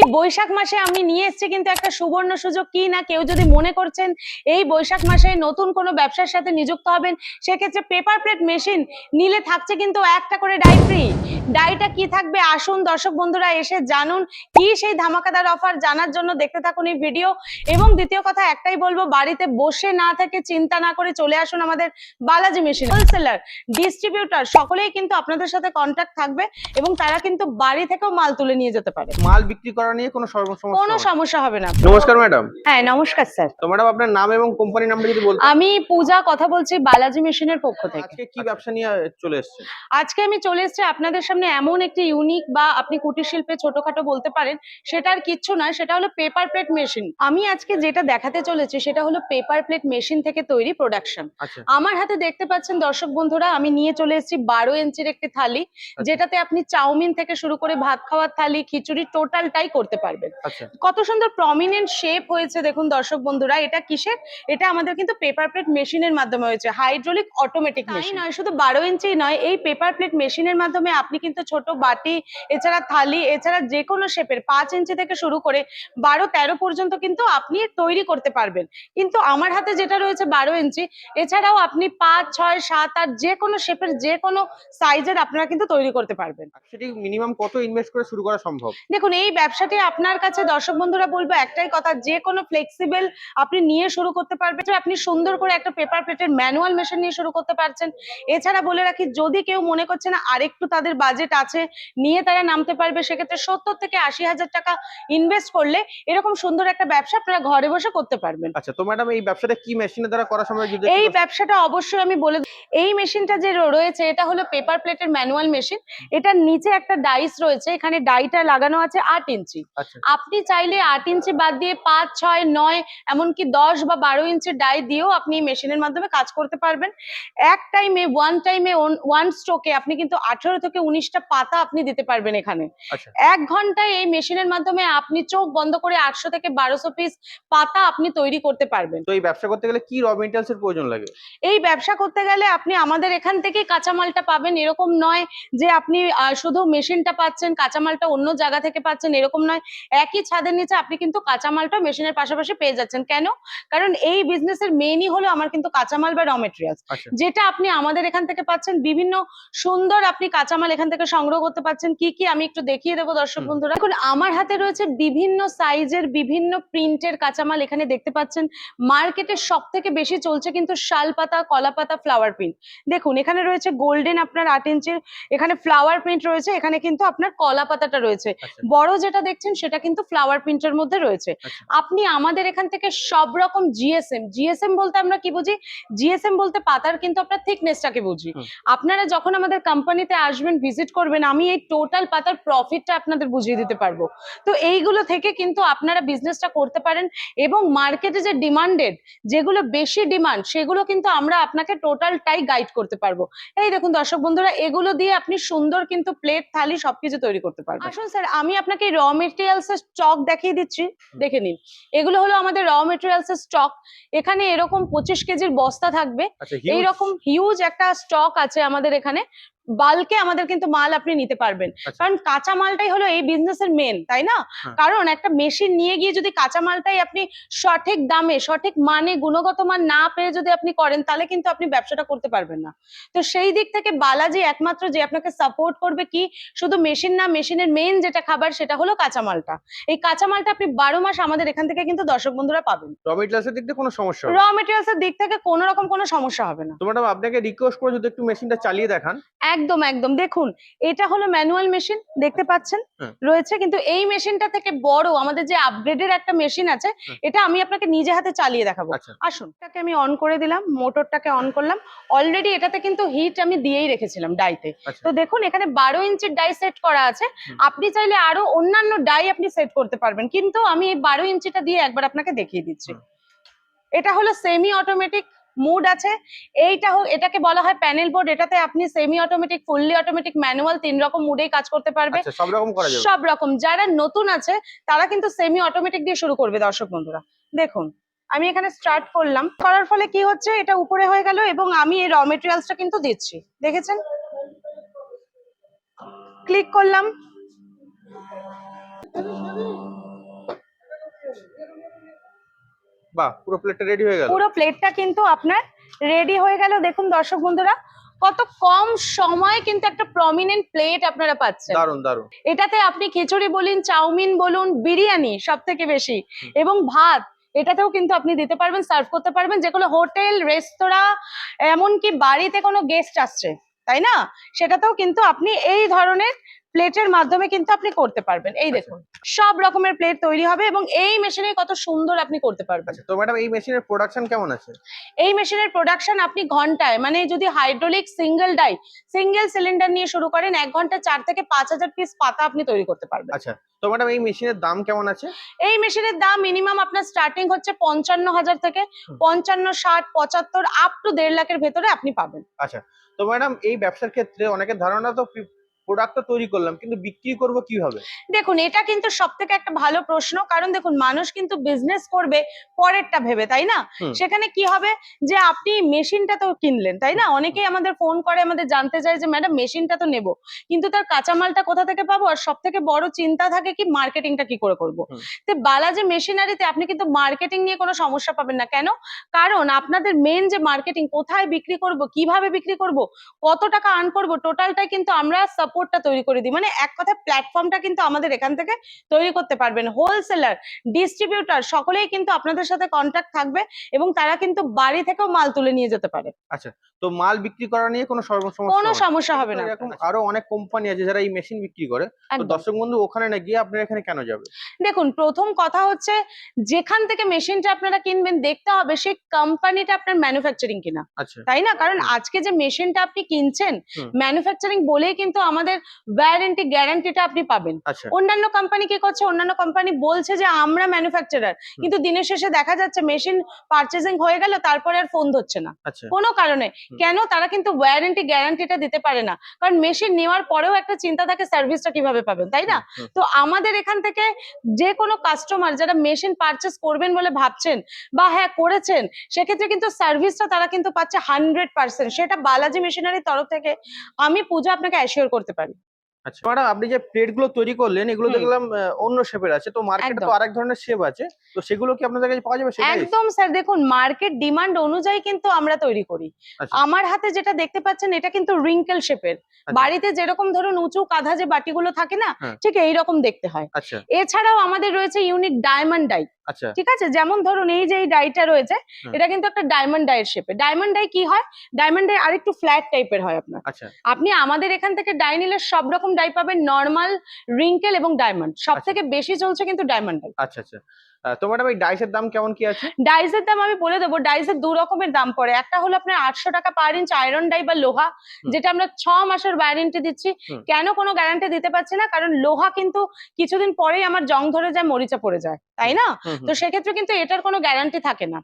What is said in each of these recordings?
এই বৈশাখ মাসে আমি নিয়ে এসেছি কিন্তু একটা সুবর্ণ সুযোগ। কি না, কেউ যদি মনে করছেন এই বৈশাখ মাসে নতুন কোনো ব্যবসার সাথে নিযুক্ত হবেন, সেক্ষেত্রে পেপার প্লেট মেশিন নিলে থাকছে কিন্তু একটা করে ডাই ফ্রি। ডাইটা কি থাকবে, আসুন দর্শক বন্ধুরা এসে জানুন কি সেই ধামাকাদার অফার। জানার জন্য দেখতে থাকুন এই ভিডিও। এবং দ্বিতীয় কথা একটাই বলবো, বাড়িতে বসে না থেকে চিন্তা না করে চলে আসুন আমাদের বালাজি মেশিন। হোলসেলার, ডিস্ট্রিবিউটর সকলেই কিন্তু আপনাদের সাথে কন্ট্যাক্ট থাকবে এবং তারা কিন্তু বাড়ি থেকেও মাল তুলে নিয়ে যেতে পারে। মাল বিক্রি করা নিয়ে কোনো সমস্যা হবে না। নমস্কার ম্যাডাম। হ্যাঁ নমস্কার স্যার। তো ম্যাডাম আপনার নাম এবং কোম্পানি নামটা যদি বলতেন। আমি পূজা কথা বলছি বালাজি মেশিনের পক্ষ থেকে। আজকে কি ব্যবসা নিয়ে চলে এসেছেন? আজকে আমি চলে এসেছি আপনাদের সামনে এমন একটি ইউনিক, বা আপনি কুটির শিল্পে ছোটখাটো বলতে পারেন, সেটা আর কিচ্ছু নয়, সেটা হলো পেপার প্লেট মেশিন। আমি আজকে যেটা দেখাতে চলেছি সেটা হলো পেপার প্লেট মেশিন থেকে তৈরি প্রোডাকশন। আমার হাতে দেখতে পাচ্ছেন দর্শক বন্ধুরা, আমি নিয়ে চলে এসেছি 12 ইঞ্চির একটি থালি, যেটাতে আপনি চাউমিন থেকে শুরু করে ভাত খাওয়ার থালি, খিচুড়ি টোটালটাই করতে পারবেন। কত সুন্দর প্রমিনেন্ট শেপ হয়েছে দেখুন দর্শক বন্ধুরা। এটা কিসের? এটা আমাদের কিন্তু পেপার প্লেট মেশিনের মাধ্যমে হয়েছে, হাইড্রোলিক অটোমেটিক মেশিন। নয় শুধু 12 ইঞ্চি নয়, এই পেপার প্লেট মেশিনের মাধ্যমে আপনি কিন্তু ছোট বাটি, এছাড়া থালি, এছাড়া যে কোনো শেপের 5 ইঞ্চি থেকে শুরু করে 12-13 পর্যন্ত কিন্তু আপনি তৈরি করতে পারবেন। কিন্তু আমার হাতে যেটা রয়েছে 12 ইঞ্চি, এছাড়াও আপনি 5, 6, 7, 8 যে কোনো শেপের যে কোনো সাইজের আপনারা কিন্তু তৈরি করতে পারবেন। সেটি মিনিমাম কত ইনভেস্ট করে শুরু করা সম্ভব? দেখুন, এই ব্যবসাটি আপনার কাছে দর্শক বন্ধুরা বলবো একটাই কথা, যে কোনো ফ্লেক্সিবল আপনি নিয়ে শুরু করতে পারবেন। আপনি সুন্দর করে একটা পেপার প্লেটের ম্যানুয়াল মেশিন নিয়ে শুরু করতে পারছেন। এছাড়া বলে রাখি, যদি কেউ মনে করছে না আরেকটু তাদের বাজেট আছে, নিয়ে তারা নামতে পারবে, সেক্ষেত্রে 70 থেকে 80,000 টাকা ইনভেস্ট করলে এরকম সুন্দর একটা ব্যবসা আপনারা ঘরে বসে করতে পারবেন। আচ্ছা, তো ম্যাডাম এই ব্যবসাটা কি মেশিনের দ্বারা করা সম্ভব? এই ব্যবসাটা অবশ্যই আমি বলে, এই মেশিনটা যে রয়েছে এটা হলো পেপার প্লেটের ম্যানুয়াল মেশিন। এটার নিচে একটা ডাইস রয়েছে, এখানে ডাইটা লাগানো আছে 8 ইঞ্চি। আপনি চাইলে 8 ইঞ্চি বাদ দিয়ে 5, 6, 9 এমনকি 10 বা 12 ইঞ্চি ডাই দিয়েও আপনি মেশিনের মাধ্যমে কাজ করতে পারবেন। এক টাইমে ওয়ান স্ট্রোকে আপনি কিন্তু 18 থেকে 19টা পাতা আপনি দিতে পারবেন এখানে। 1 ঘন্টায় এই মেশিনের মাধ্যমে আপনি চোখ বন্ধ করে 800 থেকে 1200 পিস পাতা আপনি তৈরি করতে পারবেন। তো এই ব্যবসা করতে গেলে কি র মেটেরিয়ালস এর প্রয়োজন লাগে? এই ব্যবসা করতে গেলে আপনি আমাদের এখান থেকে কাঁচামালটা পাবেন, এরকম নয় যে আপনি শুধু মেশিনটা পাচ্ছেন, কাঁচামালটা অন্য জায়গা থেকে পাচ্ছেন, এরকম নয়। একই ছাদের নিচে আপনি কিন্তু কাঁচামালটা মেশিনের পাশাপাশি পেয়ে যাচ্ছেন। কেন? কারণ এই বিজনেসের মেইনই হলো আমার কিন্তু কাঁচামাল বা র মেটেরিয়ালস, যেটা আপনি আমাদের এখান থেকে পাচ্ছেন। বিভিন্ন সুন্দর আপনি কাঁচামাল এখান থেকে সংগ্রহ করতে পারছেন। কি কি আমি একটু দেখিয়ে দেবো দর্শক বন্ধুরা। দেখুন, আমার হাতে রয়েছে বিভিন্ন সাইজের, বিভিন্ন প্রিন্টের কাঁচামাল। এখানে দেখতে পাচ্ছেন মার্কেটে সব থেকে বেশি চলছে কিন্তু শাল পাতা, কলা পাতা, ফ্লাওয়ার প্রিন্ট। দেখুন এখানে রয়েছে গোল্ডেন আপনার 8 ইঞ্চির, এখানে ফ্লাওয়ার প্রিন্ট রয়েছে, এখানে কিন্তু আপনার কলা পাতাটা রয়েছে। বড় যেটা দেখছেন সেটা কিন্তু ফ্লাওয়ার প্রিন্টের মধ্যে রয়েছে। আপনি আমাদের এখান থেকে সব রকম জিএসএম বলতে আমরা কি বুঝি? জিএসএম বলতে পাতার কিন্তু আপনার থিকনেসটাকে বুঝি। আপনারা যখন আমাদের কোম্পানিতে আসবেন, ভিজিট করবেন, আমি এই টোটাল পাতার প্রফিটটা আপনাদের বুঝিয়ে দিতে পারবো। তো এইগুলো থেকে কিন্তু আপনারা বিজনেসটা করতে পারেন এবং মার্কেটে যে ডিমান্ডেড, যেগুলো বেশি ডিমান্ড, সেগুলো কিন্তু আমরা আপনাকে টোটালটাই গাইড করতে পারবো। এই দেখুন দর্শক বন্ধুরা, এগুলো দিয়ে আপনি সুন্দর কিন্তু প্লেট, থালি সবকিছু তৈরি করতে পারবেন। আসুন স্যার, আমি আপনাকে র মেটেরিয়ালস এর স্টক দেখিয়ে দিচ্ছি, দেখে নিন। এগুলো হলো আমাদের র মেটেরিয়ালস এর স্টক। এখানে এরকম 25 কেজির বস্তা থাকবে। এইরকম হিউজ একটা স্টক আছে আমাদের এখানে। বাল্কে আমাদের কিন্তু মাল আপনি নিতে পারবেন, কারণ কাঁচা মালটাই হলো এই বিজনেসের মেন, তাই না? কারণ একটা মেশিন নিয়ে গিয়ে যদি কাঁচা মালটাই আপনি সঠিক দামে, সঠিক মানে, গুণগত মান না পেয়ে যদি আপনি করেন, তাহলে কিন্তু আপনি ব্যবসাটা করতে পারবেন না। তো সেই দিক থেকে বালাজি একমাত্র যে আপনাকে সাপোর্ট করবে, কি শুধু মেশিন না, মেশিনের মেন যেটা খাবার সেটা হলো কাঁচামালটা। এই কাঁচামালটা আপনি 12 মাস আমাদের এখান থেকে কিন্তু দর্শক বন্ধুরা পাবেন। র মেটেরিয়ালস এর দিক থেকে কোনো সমস্যা র মেটেরিয়ালস এর দিক থেকে কোনো রকম কোনো সমস্যা হবে না। তো ম্যাডাম আপনাকে রিকোয়েস্ট করে যদি একটু মেশিনটা চালিয়ে দেখান। একদম একদম। দেখুন, এটা হলো ম্যানুয়াল মেশিন, দেখতে পাচ্ছেন রয়েছে, কিন্তু এই মেশিনটা থেকে বড় আমাদের যে আপগ্রেডের একটা মেশিন আছে, এটা আমি আপনাকে নিজে হাতে চালিয়ে দেখাবো। আসুন, এটাকে আমি অন করে দিলাম, মোটরটাকে অন করলাম। অলরেডি এটাতে কিন্তু হিট আমি দিয়েই রেখেছিলাম ডাইতে। তো দেখুন এখানে 12 ইঞ্চির ডাই সেট করা আছে। আপনি চাইলে আরো অন্যান্য ডাই আপনি সেট করতে পারবেন, কিন্তু আমি এই 12 ইঞ্চিটা দিয়ে একবার আপনাকে দেখিয়ে দিচ্ছি। এটা হলো সেমি অটোমেটিক মুড আছে। এটাকে বলা হয় প্যানেল বোর্ড। এটাতে আপনি semi automatic, fully automatic, manual 3 রকম মুডেই কাজ করতে পারবে। সব রকম করা যাবে। সব রকম। যারা নতুন আছে তারা কিন্তু সেমি অটোমেটিক দিয়ে শুরু করবে দর্শক বন্ধুরা। দেখুন আমি এখানে স্টার্ট করলাম, করার ফলে কি হচ্ছে, এটা উপরে হয়ে গেল এবং আমি এই র মেটেরিয়ালসটা কিন্তু দিচ্ছি, দেখেছেন? ক্লিক করলাম, বাহ, পুরো প্লেটটা রেডি হয়ে গেল। পুরো প্লেটটা কিন্তু আপনার রেডি হয়ে গেল। দেখুন দর্শক বন্ধুরা, কত কম সময়ে কিন্তু একটা প্রমিনেন্ট প্লেট আপনারা পাচ্ছেন। দারুন দারুন। এটাতে আপনি খিচুড়ি বলুন, চাউমিন বলুন, বিরিয়ানি সব থেকে বেশি, এবং ভাত এটাতেও কিন্তু আপনি দিতে পারবেন, সার্ভ করতে পারবেন, যেগুলো হোটেল, রেস্তোরাঁ, এমনকি বাড়িতে কোনো গেস্ট আসছে, তাই না, সেটাতেও কিন্তু আপনি এই ধরনের প্লেটের মাধ্যমে কিন্তু আপনি করতে পারবেন। এই দেখুন সব রকমের প্লেট তৈরি হবে এবং এই মেশিনে কত সুন্দর আপনি করতে পারবেন। আচ্ছা, তো ম্যাডাম এই মেশিনের প্রোডাকশন কেমন আছে? এই মেশিনের প্রোডাকশন আপনি ঘন্টায়, মানে যদি হাইড্রোলিক সিঙ্গেল সিলিন্ডার নিয়ে শুরু করেন, 1 ঘন্টায় 4 থেকে 5,000 পিস পাতা আপনি তৈরি করতে পারবেন। আচ্ছা, তো ম্যাডাম এই মেশিনের দাম কেমন আছে? এই মেশিনের দাম মিনিমাম আপনার স্টার্টিং হচ্ছে 55,000 থেকে 55, 60, 75 আপ টু 1.5 লাখের ভেতরে আপনি পাবেন। আচ্ছা, তো ম্যাডাম এই ব্যবসার ক্ষেত্রে অনেকের ধারণা তো প্রোডাক্ট তো তৈরি করলাম, কিন্তু বিক্রি করব কিভাবে? দেখুন এটা কিন্তু সব থেকে একটা ভালো প্রশ্ন, কারণ দেখুন মানুষ কিন্তু বিজনেস করবে পরেরটা ভেবে, তাই না? সেখানে কি হবে যে আপনি মেশিনটা তো কিনলেন, তাই না, অনেকেই আমাদের ফোন করে আমাদের জানতে চায় যে ম্যাডাম মেশিনটা তো নেব, কিন্তু তার কাঁচামালটা কোথা থেকে পাবো, আর সব থেকে বড় চিন্তা থাকে কি মার্কেটিংটা কি করে করব। তো বালাজি মেশিনারিতে আপনি কিন্তু মার্কেটিং নিয়ে কোনো সমস্যা পাবেন না। কেন? কারণ আপনাদের মেন যে মার্কেটিং, কোথায় বিক্রি করব, কিভাবে বিক্রি করব, কত টাকা আর্ন করব, টোটালটাই কিন্তু আমরা সাপোর্টটা তৈরি করে দিই। মানে এক কথা প্ল্যাটফর্মটা কিন্তু আমাদের এখান থেকে তৈরি করতে পারবেন। হোলসেলার, ডিস্ট্রিবিউটর সকলেই কিন্তু আপনাদের সাথে কন্ট্যাক্ট থাকবে এবং তারা কিন্তু বাড়ি থেকেও মাল তুলে নিয়ে যেতে পারে। আচ্ছা, তো মাল বিক্রি করা নিয়ে কোনো কোনো সমস্যা হবে না। এরকম আরো অনেক কোম্পানি আছে যারা এই মেশিন বিক্রি করে, তো দর্শক বন্ধু ওখানে না গিয়ে আপনারা এখানে কেন যাবে? দেখুন প্রথম কথা হচ্ছে, যেখান থেকে মেশিনটা আপনারা কিনবেন দেখতে হবে সেই কোম্পানিটা আপনার ম্যানুফ্যাকচারিং কিনা, আচ্ছা, তাই না? কারণ আজকে যে মেশিনটা আপনি কিনছেন ম্যানুফ্যাকচারিং বলেই কিন্তু আমাদের ওয়ারেন্টি গ্যারান্টিটা আপনি পাবেন। আচ্ছা, অন্যান্য কোম্পানি কি করছে, অন্যান্য কোম্পানি বলছে যে আমরা ম্যানুফ্যাকচারার, কিন্তু দিনের শেষে দেখা যাচ্ছে মেশিন পারচেজিং হয়ে গেল, তারপরে আর ফোন ধরছে না আচ্ছা, কোনো কারণে। কেন? তারা কিন্তু ওয়ারেন্টি গ্যারান্টিটা দিতে পারে না, কারণ মেশিন নেওয়ার পরেও একটা চিন্তা থাকে সার্ভিসটা কিভাবে পাবেন, তাই না? তো আমাদের এখান থেকে যে কোনো কাস্টমার যারা মেশিন পারচেস করবেন বলে ভাবছেন বা হ্যাঁ করেছেন, সেক্ষেত্রে কিন্তু সার্ভিসটা তারা কিন্তু পাচ্ছে 100%। সেটা বালাজি মেশিনারির তরফ থেকে আমি পূজা আপনাকে অ্যাসিওর করতে পারি। আচ্ছা ম্যাডাম, আপনি যে প্লেট গুলো তৈরি করলেন এগুলো দেখলাম অন্য শেপের আছে, তো মার্কেটে তো একদম। আরেক ধরনের শেপ আছে, তো সেগুলো কি আপনাদের কাছে পাওয়া যাবে সেটাই? একদম স্যার, দেখুন মার্কেট ডিমান্ড অনুযায়ী কিন্তু আমরা তৈরি করি। আচ্ছা, আমার হাতে যেটা দেখতে পাচ্ছেন এটা কিন্তু রিঙ্কেল শেপের। আচ্ছা, বাড়িতে যেরকম ধরুন উঁচু কাঁধা যে বাটিগুলো থাকে না, হ্যাঁ, ঠিক এইরকম দেখতে হয়। আচ্ছা, এছাড়াও আমাদের রয়েছে ইউনিক ডায়মন্ড ডাই। আচ্ছা, ঠিক আছে, যেমন ধরুন এই যে এই ডাইটা রয়েছে, হ্যাঁ, এটা কিন্তু একটা ডায়মন্ড ডাইয়ের শেপে। ডায়মন্ড ডাই কি হয়, ডায়মন্ড ডাই আরেকটু ফ্ল্যাট টাইপের হয় আপনার। আচ্ছা, আপনি আমাদের এখান থেকে ডাই নিলে সব রকম ডাই পাবেন, নর্মাল, রিঙ্কেল এবং ডায়মন্ড। সব থেকে বেশি চলছে কিন্তু ডায়মন্ড ডাই। আচ্ছা, আচ্ছা, তো ম্যাডাম এই ডাইসের দাম কেমন কি আছে? ডাইসের দাম আমি বলে দেবো। ডাইসের 2 রকমের দাম পড়ে। একটা হলো আপনার 800 টাকা পার ইঞ্চ আয়রন ডাই বা লোহা, যেটা আমরা 6 মাসের ওয়ারেন্টি দিচ্ছি। কেন কোনো গ্যারান্টি দিতে পারছি না, কারণ লোহা কিন্তু কিছুদিন পরেই আমার জং ধরে যায়, মরিচা পড়ে যায়, তাই না? তো সেক্ষেত্রে কিন্তু এটার কোনো গ্যারান্টি থাকে না।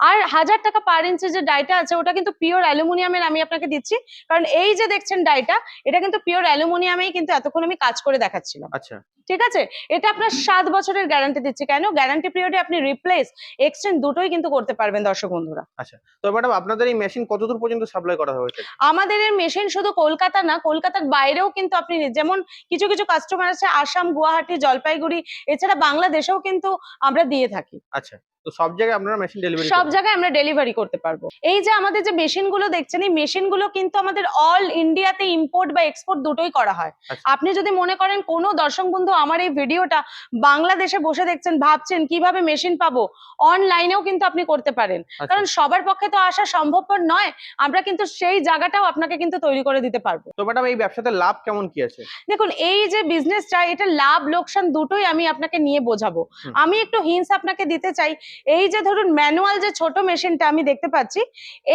আর 1000 টাকা পার ইঞ্চের যে ডাইটা আছে ওটা কিন্তু পিওর অ্যালুমিনিয়ামের আমি আপনাকে দিচ্ছি, কারণ এই যে দেখছেন ডাইটা, এটা কিন্তু পিওর অ্যালুমিনিয়ামেই কিন্তু এতক্ষণ আমি কাজ করে দেখাচ্ছিলাম। আচ্ছা, ঠিক আছে, এটা আপনার 7 বছরের গ্যারান্টি দিচ্ছি। কেন? গ্যারান্টি পিরিয়ডে আপনি রিপ্লেস, এক্সচেঞ্জ দুটোই কিন্তু করতে পারবেন দর্শক বন্ধুরা। আচ্ছা, তো ম্যাডাম আপনাদের এই মেশিন কতদূর পর্যন্ত সাপ্লাই করা হয়েছে? আমাদের এই মেশিন শুধু কলকাতা না, কলকাতার বাইরেও কিন্তু আপনি যেমন কিছু কিছু কাস্টমার আছে আসাম, গুয়াহাটি, জলপাইগুড়ি, এছাড়া বাংলাদেশেও কিন্তু আমরা দিয়ে থাকি। আচ্ছা, তো সব জায়গায় আপনারা মেশিন ডেলিভারি সব জায়গায় আমরা ডেলিভারি করতে পারবো। এই যে আমাদের যে মেশিনগুলো দেখছেন, এই মেশিনগুলো কিন্তু আমাদের অল ইন্ডিয়াতে ইম্পোর্ট বা এক্সপোর্ট দুটোই করা হয়। আপনি যদি মনে করেন কোনো দর্শক বন্ধু আমার এই ভিডিওটা বাংলাদেশে বসে দেখছেন, ভাবছেন কিভাবে মেশিন পাবো, অনলাইনেও কিন্তু আপনি করতে পারেন, কারণ সবার পক্ষে তো আসা সম্ভবপর নয়। আমরা কিন্তু সেই জায়গাটাও আপনাকে কিন্তু তৈরি করে দিতে পারবো। তো ম্যাডাম এই ব্যবসাতে লাভ কেমন কি আছে? দেখুন এই যে বিজনেসটা, এটা লাভ লোকসান দুটোই আমি আপনাকে নিয়ে বোঝাবো। আমি একটু হিন্টস আপনাকে দিতে চাই। এই যে ধরুন ম্যানুয়াল যে ছোট মেশিনটা আমি দেখতে পাচ্ছি,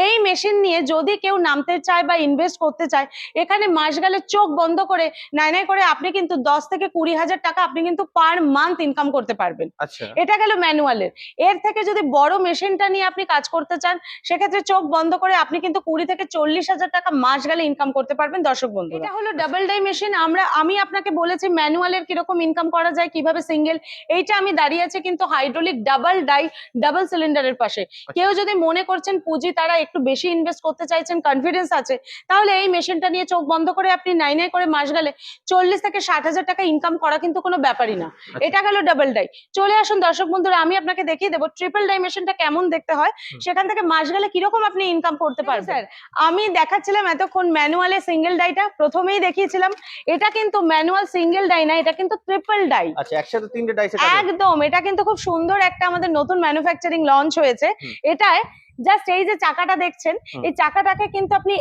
এই মেশিন নিয়ে যদি কেউ নামতে চায় বা ইনভেস্ট করতে চায়, এখানে মাস গেলে চোখ বন্ধ করে নাই নাই করে আপনি কিন্তু 10 থেকে 20,000 টাকা আপনি কিন্তু পার মান্থ ইনকাম করতে পারবেন। আচ্ছা, এটা গেল ম্যানুয়ালের। এর থেকে যদি বড় মেশিনটা নিয়ে আপনি কাজ করতে চান, সেক্ষেত্রে চোখ বন্ধ করে আপনি কিন্তু 20 থেকে 40,000 টাকা মাস গেলে ইনকাম করতে পারবেন দর্শক বন্ধু। এটা হলো ডাবল ডাই মেশিন। আমি আপনাকে বলেছি ম্যানুয়ালের কিরকম ইনকাম করা যায়, কিভাবে সিঙ্গেল। এইটা আমি দাঁড়িয়ে আছি কিন্তু হাইড্রোলিক ডাবল ডাই ডাবল সিলিন্ডারের পাশে। কেউ যদি মনে করছেন পুঁজি তারা একটু বেশি ইনভেস্ট করতে চাইছেন, কনফিডেন্স আছে, তাহলে এই মেশিনটা নিয়ে চোখ বন্ধ করে আপনি নাই নাই করে মাস গেলে 40 থেকে 60 হাজার টাকা ইনকাম করা কিন্তু কোনো ব্যাপারই না। এটা গেল ডাবল ডাই। চলে আসুন দর্শক বন্ধুরা, আমি আপনাকে দেখিয়ে দেবো ট্রিপল ডাই মেশিনটা কেমন দেখতে হয়, সেখান থেকে মাস গেলে কিরকম আপনি ইনকাম করতে পারবেন। স্যার, আমি দেখাচ্ছিলাম এতক্ষণ ম্যানুয়ালে সিঙ্গেল ডাইটা, প্রথমেই দেখিয়েছিলাম। এটা কিন্তু ম্যানুয়াল সিঙ্গেল ডাই না, এটা কিন্তু ট্রিপল ডাই। আচ্ছা, একসাথে 3টে ডাই সেট একদম, এটা কিন্তু খুব সুন্দর একটা আমাদের নতুন ম্যানুফ্যাকচারিং লঞ্চ হয়েছে। এটায় জাস্ট এই যে চাকাটা দেখছেন, এই চাকাটাকে কিন্তু আপনি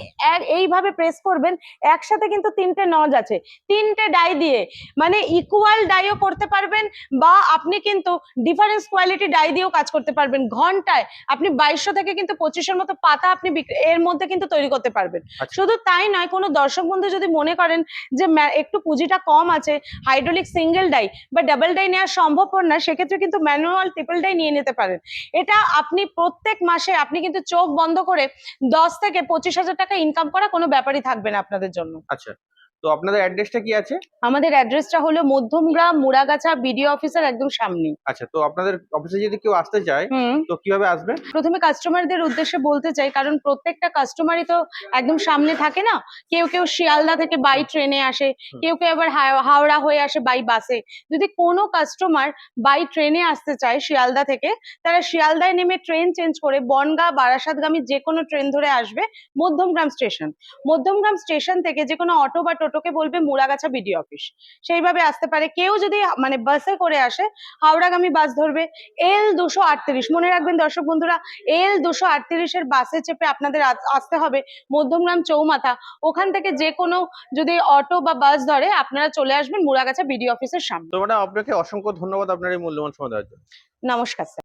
এইভাবে প্রেস করবেন, একসাথে কিন্তু 3টে নজ আছে, 3টে ডাই দিয়ে মানে ইকুয়াল ডাইও করতে পারবেন, বা আপনি কিন্তু ডিফারেন্স কোয়ালিটি ডাই দিয়েও কাজ করতে পারবেন। ঘন্টায় আপনি 2200 থেকে কিন্তু 2500 মতো পাতা আপনি এর মধ্যে কিন্তু তৈরি করতে পারবেন। শুধু তাই নয়, কোনো দর্শক বন্ধু যদি মনে করেন যে একটু পুঁজিটা কম আছে, হাইড্রোলিক সিঙ্গেল ডাই বা ডাবল ডাই নেওয়া সম্ভবপর না, সেক্ষেত্রে কিন্তু ম্যানুয়াল ট্রিপল ডাই নিয়ে নিতে পারেন। এটা আপনি প্রত্যেক মাসে আপনি কিন্তু চোখ বন্ধ করে 10 থেকে 25 হাজার টাকা ইনকাম করা কোনো ব্যাপারই থাকবে না আপনাদের জন্য। আচ্ছা, তো আপনাদের অ্যাড্রেসটা কি আছে? আমাদের অ্যাড্রেসটা হলো মধ্যমগ্রাম, মুড়াগাছা বিডিও অফিসের একদম সামনে। আচ্ছা, তো আপনাদের অফিসে যদি কেউ আসতে চায় তো কিভাবে আসবে? প্রথমে কাস্টমারদের উদ্দেশ্যে বলতে চাই, কারণ প্রত্যেকটা কাস্টমারই তো একদম সামনে থাকে না। কেউ কেউ শিয়ালদা থেকে বাই ট্রেনে আসে, কেউ কেউ আবার হাওড়া হয়ে আসে বাই বাসে। যদি কোনো কাস্টমার বাই ট্রেনে আসতে চায় শিয়ালদা থেকে, তারা শিয়ালদায় নেমে ট্রেন চেঞ্জ করে বনগাঁ বারাসাতগামী যে কোনো ট্রেন ধরে আসবে মধ্যমগ্রাম স্টেশন। মধ্যমগ্রাম স্টেশন থেকে যে কোনো অটো বা টোটোকে বলবে মুড়াগাছা বিডিও অফিস, সেইভাবে আসতে পারে। কেউ যদি মানে বাসে করে আসে, হাওড়াগামী বাস ধরবে L238, মনে রাখবেন দর্শক বন্ধুরা, L238 বাসে চেপে আপনাদের আসতে হবে মধ্যমগ্রাম চৌমাথা। ওখান থেকে যে কোনো যদি অটো বা বাস ধরে আপনারা চলে আসবেন মুড়াগাছা বিডিও অফিসের সামনে। তো ম্যাডাম, আপনাকে অসংখ্য ধন্যবাদ আপনার এই মূল্যবান সময় দেওয়ার জন্য। নমস্কার স্যার।